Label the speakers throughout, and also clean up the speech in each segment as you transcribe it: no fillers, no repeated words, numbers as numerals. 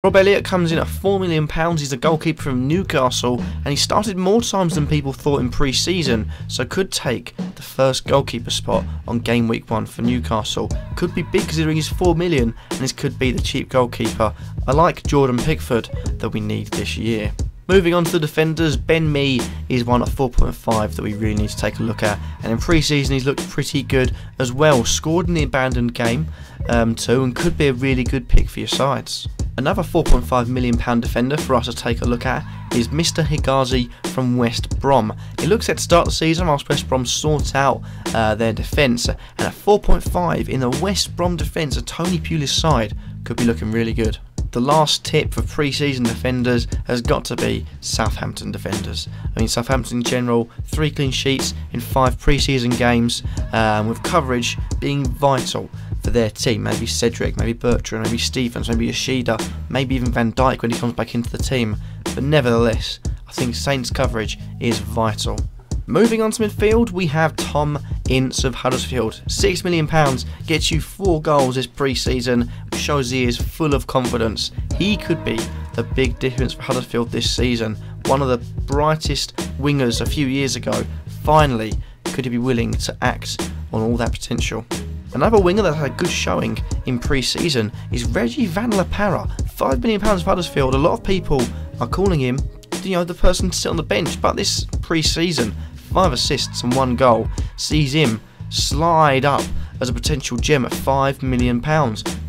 Speaker 1: Rob Elliott comes in at £4 million. He's a goalkeeper from Newcastle, and he started more times than people thought in pre-season, so could take the first goalkeeper spot on game week 1 for Newcastle. Could be big considering he's £4 million, and this could be the cheap goalkeeper. I like Jordan Pickford that we need this year. Moving on to the defenders, Ben Mee is one at 4.5 that we really need to take a look at, and in pre-season he's looked pretty good as well. Scored in the abandoned game too, and could be a really good pick for your sides. Another £4.5 million defender for us to take a look at is Mr. Higazi from West Brom. It looks set to start the season whilst West Brom sort out their defence, and at 4.5 in the West Brom defence, a Tony Pulis side could be looking really good. The last tip for pre-season defenders has got to be Southampton defenders. I mean, Southampton in general, 3 clean sheets in 5 pre-season games, with coverage being vital for their team. Maybe Cedric, maybe Bertrand, maybe Stephens, maybe Yoshida, maybe even Van Dijk when he comes back into the team. But nevertheless, I think Saints coverage is vital. Moving on to midfield, we have Tom Ince of Huddersfield. £6 million gets you 4 goals this pre-season, which shows he is full of confidence. He could be the big difference for Huddersfield this season. One of the brightest wingers a few years ago. Finally, could he be willing to act on all that potential? Another winger that had a good showing in pre-season is Reggie Van La Parra. £5 million for Huddersfield. A lot of people are calling him, the person to sit on the bench, but this pre-season, 5 assists and 1 goal sees him slide up as a potential gem at £5 million.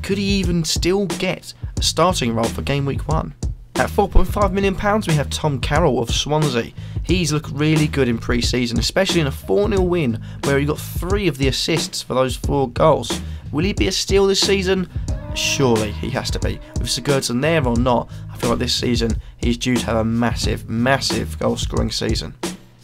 Speaker 1: Could he even still get a starting role for game week 1? At £4.5 million we have Tom Carroll of Swansea. He's looked really good in pre-season, especially in a 4-0 win where he got 3 of the assists for those 4 goals. Will he be a steal this season? Surely he has to be. With Sigurdsson there or not, I feel like this season he's due to have a massive goal scoring season.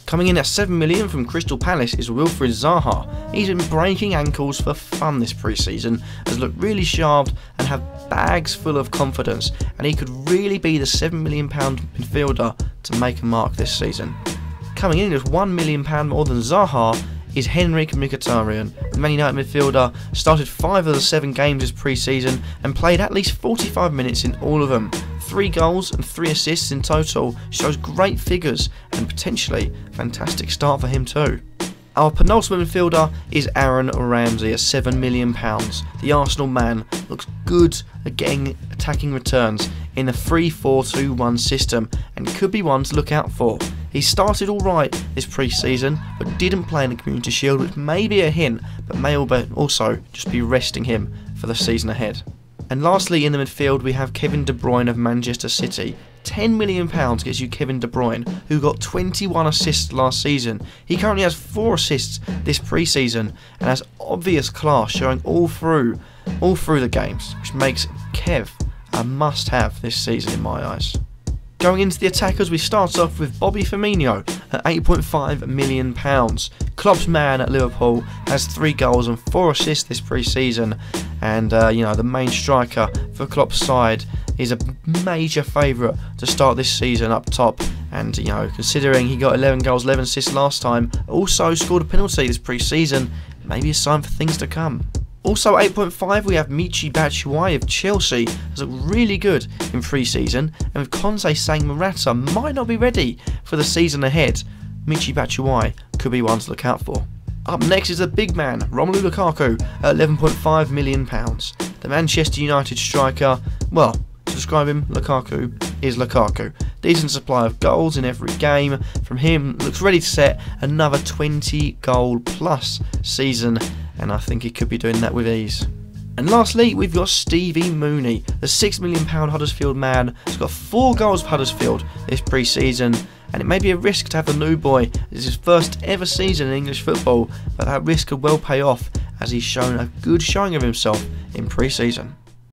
Speaker 1: Coming in at £7 million from Crystal Palace is Wilfried Zaha. He's been breaking ankles for fun this pre-season, has looked really sharp and have bags full of confidence, and he could really be the £7 million midfielder to make a mark this season. Coming in at £1 million more than Zaha is Henrik Mkhitaryan. The Man United midfielder started 5 of the 7 games this pre-season and played at least 45 minutes in all of them. 3 goals and 3 assists in total shows great figures and potentially a fantastic start for him too. Our penultimate midfielder is Aaron Ramsey at £7 million. The Arsenal man looks good at getting attacking returns in a 3-4-2-1 system and could be one to look out for. He started alright this pre-season but didn't play in the Community Shield, which may be a hint but may also just be resting him for the season ahead. And lastly in the midfield we have Kevin De Bruyne of Manchester City. £10 million gets you Kevin De Bruyne, who got 21 assists last season. He currently has 4 assists this pre-season and has obvious class showing all through the games, which makes Kev a must-have this season in my eyes. Going into the attackers, we start off with Bobby Firmino at £8.5 million. Klopp's man at Liverpool has 3 goals and 4 assists this pre-season, and the main striker for Klopp's side is a major favourite to start this season up top. And considering he got 11 goals, 11 assists last time, also scored a penalty this pre-season, maybe a sign for things to come. Also at 8.5 we have Michy Batshuayi of Chelsea, has looked really good in pre-season, and with Conte saying Morata might not be ready for the season ahead, Michy Batshuayi could be one to look out for. Up next is the big man, Romelu Lukaku at £11.5 million. The Manchester United striker, well, to describe him, Lukaku is Lukaku. Decent supply of goals in every game from him, looks ready to set another 20 goal plus season, and I think he could be doing that with ease. And lastly, we've got Stevie Mooney, the £6 million Huddersfield man. He's got 4 goals for Huddersfield this pre-season, and it may be a risk to have the new boy. This is his first ever season in English football, but that risk could well pay off as he's shown a good showing of himself in pre-season.